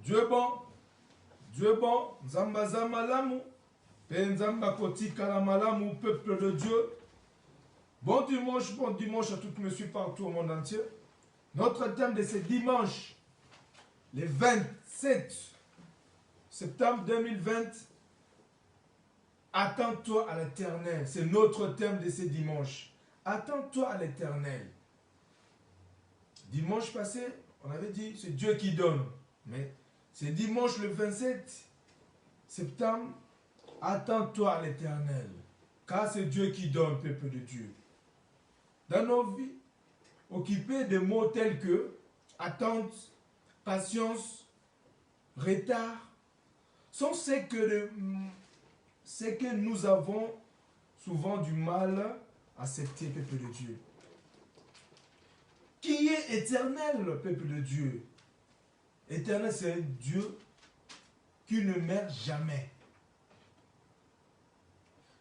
Dieu est bon. Dieu est bon. Nzamba zamalamu. Penzamba kotika la malamu, peuple de Dieu. Bon dimanche à toutes mes partout au monde entier. Notre thème de ce dimanche, le 27 septembre 2020, attends-toi à l'éternel. C'est notre thème de ce dimanche. Attends-toi à l'éternel. Dimanche passé, on avait dit c'est Dieu qui donne. Mais c'est dimanche le 27 septembre, attends-toi à l'éternel. Car c'est Dieu qui donne, peuple de Dieu. Dans nos vies, occupés de mots tels que attente, patience, retard, sont ce que nous avons souvent du mal à accepter, peuple de Dieu. Qui est éternel, peuple de Dieu? Éternel, c'est un Dieu qui ne meurt jamais.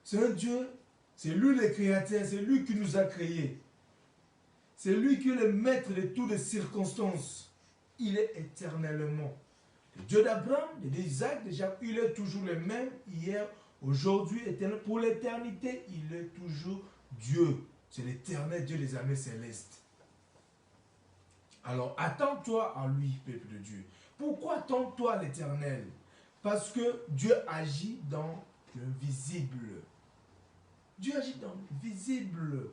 C'est un Dieu, c'est lui le créateur, c'est lui qui nous a créés. C'est lui qui est le maître de toutes les circonstances. Il est éternellement. Le Dieu d'Abraham, le Dieu d'Isaac, déjà, il est toujours le même, hier, aujourd'hui, éternel. Pour l'éternité, il est toujours Dieu. C'est l'éternel Dieu des armées célestes. Alors, attends-toi à lui, peuple de Dieu. Pourquoi attends-toi à l'éternel? Parce que Dieu agit dans l'invisible. Dieu agit dans l'invisible.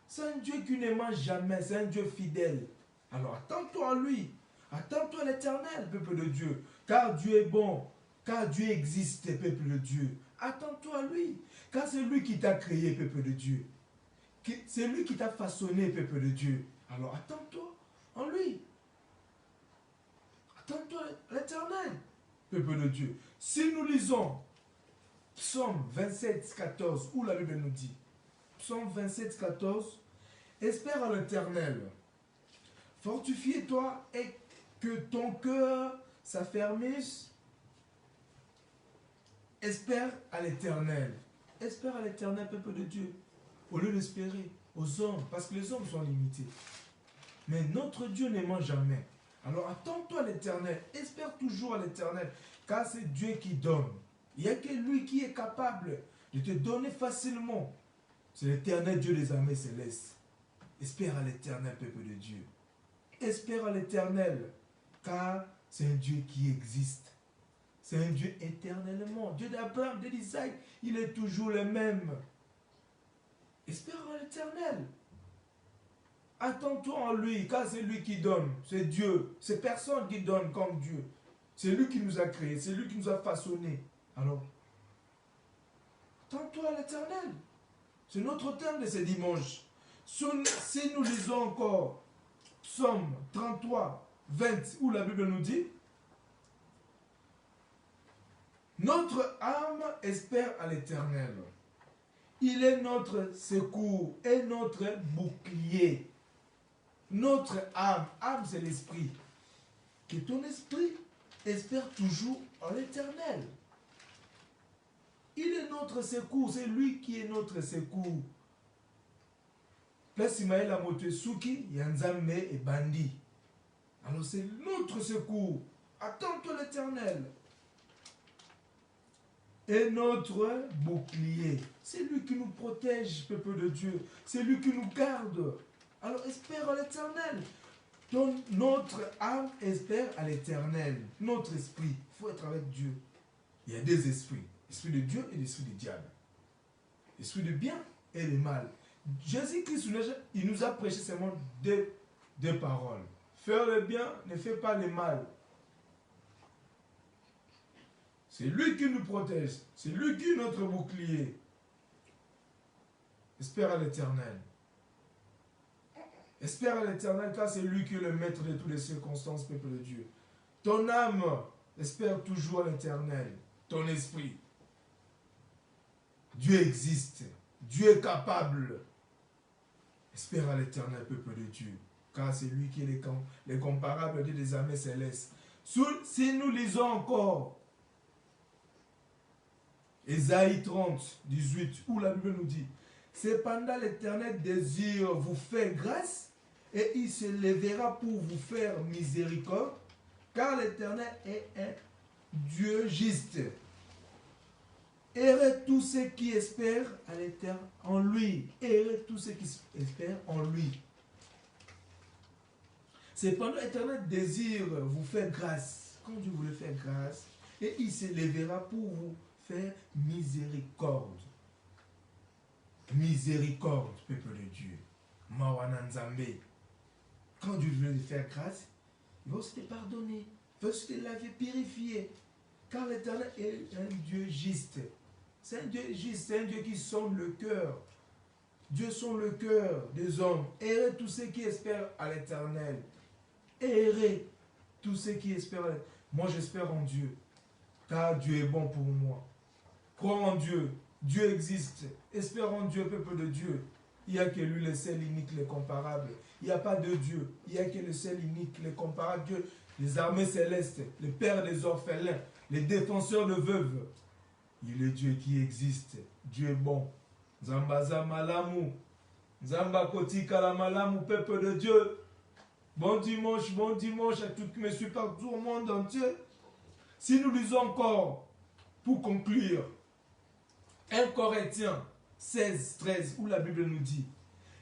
C'est un Dieu qui ne ment jamais, c'est un Dieu fidèle. Alors, attends-toi à lui. Attends-toi à l'éternel, peuple de Dieu. Car Dieu est bon, car Dieu existe, peuple de Dieu. Attends-toi à lui. Car c'est lui qui t'a créé, peuple de Dieu. C'est lui qui t'a façonné, peuple de Dieu. Alors, attends-toi en lui. Attends-toi à l'éternel, peuple de Dieu. Si nous lisons Psaume 27, 14, où la Bible nous dit, Psaume 27, 14, espère à l'éternel, fortifie-toi et que ton cœur s'affermisse. Espère à l'éternel. Espère à l'éternel, peuple de Dieu, au lieu d'espérer aux hommes, parce que les hommes sont limités. Mais notre Dieu ne ment jamais. Alors attends-toi à l'éternel, espère toujours à l'éternel, car c'est Dieu qui donne. Il n'y a que lui qui est capable de te donner facilement. C'est l'éternel Dieu des armées célestes. Espère à l'éternel, peuple de Dieu. Espère à l'éternel, car c'est un Dieu qui existe. C'est un Dieu éternellement. Dieu d'Abraham, Dieu d'Isaac, il est toujours le même. Espère à l'éternel. Attends-toi en lui, car c'est lui qui donne. C'est Dieu. C'est personne qui donne comme Dieu. C'est lui qui nous a créés. C'est lui qui nous a façonnés. Alors, attends-toi à l'éternel. C'est notre thème de ce dimanche. Si nous lisons encore Psaume 33, 20, où la Bible nous dit, notre âme espère à l'éternel. Il est notre secours et notre bouclier. Notre âme, âme c'est l'esprit. Que ton esprit espère toujours en l'éternel. Il est notre secours, c'est lui qui est notre secours. Place Imaël Amotesuki, Yanzame et Bandi. Alors c'est notre secours. Attends-toi l'éternel. Et notre bouclier. C'est lui qui nous protège, peuple de Dieu. C'est lui qui nous garde. Alors espère à l'éternel. Notre âme espère à l'éternel. Notre esprit, il faut être avec Dieu. Il y a deux esprits. L'esprit de Dieu et l'esprit du diable. L'esprit du bien et le mal. Jésus-Christ, il nous a prêché seulement deux paroles. Faire le bien, ne fais pas le mal. C'est lui qui nous protège. C'est lui qui est notre bouclier. Espère à l'éternel. Espère à l'éternel, car c'est lui qui est le maître de toutes les circonstances, peuple de Dieu. Ton âme espère toujours à l'éternel. Ton esprit. Dieu existe. Dieu est capable. Espère à l'éternel, peuple de Dieu. Car c'est lui qui est l'incomparable Dieu des armées célestes. Si nous lisons encore Ésaïe 30, 18, où la Bible nous dit, cependant l'Éternel désire vous faire grâce et il se lèvera pour vous faire miséricorde, car l'Éternel est un Dieu juste. Heureux tous ceux qui espèrent à l'Éternel en lui. Heureux tous ceux qui espèrent en lui. Cependant, l'Éternel désire vous faire grâce. Quand Dieu voulait faire grâce, et il s'élèvera pour vous faire miséricorde. Miséricorde, peuple de Dieu. Mawananzambe. Quand Dieu veut te faire grâce, il va te pardonner. Il va te laver, purifier. Car l'Éternel est un Dieu juste. C'est un Dieu juste, c'est un Dieu qui sonde le cœur. Dieu sonde le cœur des hommes. Heureux tous ceux qui espèrent à l'Éternel. Heureux tous ceux qui espèrent. Moi, j'espère en Dieu. Car Dieu est bon pour moi. Crois en Dieu. Dieu existe. Espère en Dieu, peuple de Dieu. Il n'y a que lui, le seul, unique, le comparable. Il n'y a pas de Dieu. Il n'y a que le seul, unique, le comparable Dieu. Les armées célestes, le Père des orphelins, les défenseurs de veuves. Il est Dieu qui existe. Dieu est bon. Zambaza malamu. Zamba kotika la malamu, peuple de Dieu. Bon dimanche à tous qui me suivent partout au monde entier. Si nous lisons encore, pour conclure, 1 Corinthiens 16, 13, où la Bible nous dit: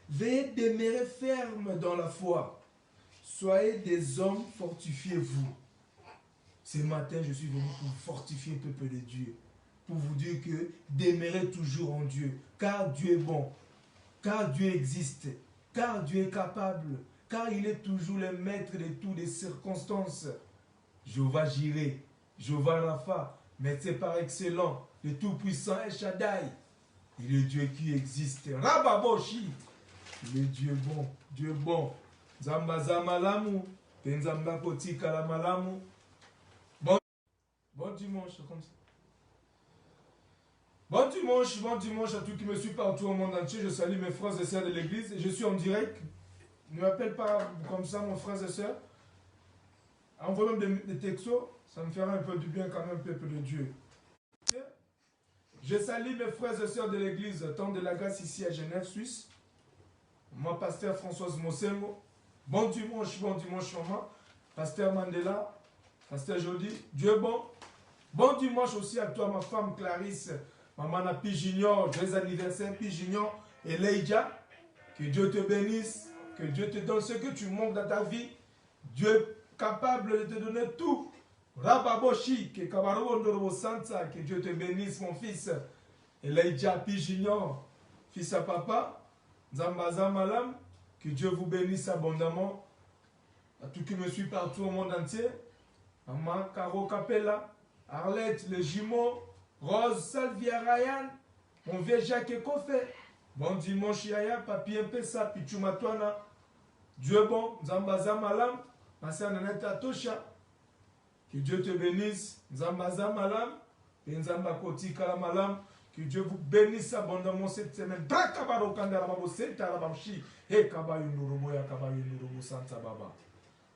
veillez demeurer ferme dans la foi. Soyez des hommes, fortifiez-vous. Ce matin, je suis venu pour fortifier le peuple de Dieu. Pour vous dire que demeurez toujours en Dieu. Car Dieu est bon. Car Dieu existe. Car Dieu est capable. Car il est toujours le maître de toutes les circonstances. Jéhovah Jireh, Jéhovah Rapha, médecin par excellent, le Tout-Puissant El Shaddai. Il est Dieu qui existe. Rababoshi. Il est Dieu bon. Dieu bon. Zambaza malamu. Penzamba kotika la malamu. Bon dimanche, comme ça. Bon dimanche à tous qui me suivent partout au monde entier. Je salue mes frères et sœurs de l'église. Je suis en direct. Ne m'appelle pas comme ça, mon frère et sœurs. Envoie-moi des textos. Ça me fera un peu du bien quand même, peuple de Dieu. Je salue mes frères et sœurs de l'église, Temps de la grâce ici à Genève, Suisse. Moi, pasteur Françoise Mossemo. Bon dimanche, maman. Pasteur Mandela. Pasteur Jody. Dieu est bon. Bon dimanche aussi à toi, ma femme Clarisse. Maman Napi Junior. Joyeux anniversaire, Pi Junior. Et Leïja. Que Dieu te bénisse. Que Dieu te donne ce que tu manques dans ta vie. Dieu est capable de te donner tout. Rababoshi, que que Dieu te bénisse, mon fils. Elijah Pi Junior, fils à papa. Zambaza Malam, que Dieu vous bénisse abondamment. À tous qui me suivent partout au monde entier. Maman Caro Capella, Arlette, les jumeaux, Rose, Salvia Ryan, mon vieux Jacques Ekofé. Bon dimanche, Yaya, Papi Mpesa, Pichumatwana. Dieu est bon, Zambaza Malam, ma sœur Naneta Tosha. Que Dieu te bénisse, Zambaza Malam, et Nzamba Kotika la Malam. Que Dieu vous bénisse abondamment cette semaine. Brakabaro Kandarababo, Sentarabamshi, et Kabayunurubo, Yakabayunurubo, Santa Baba.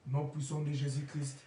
Nom puissant de Jésus-Christ.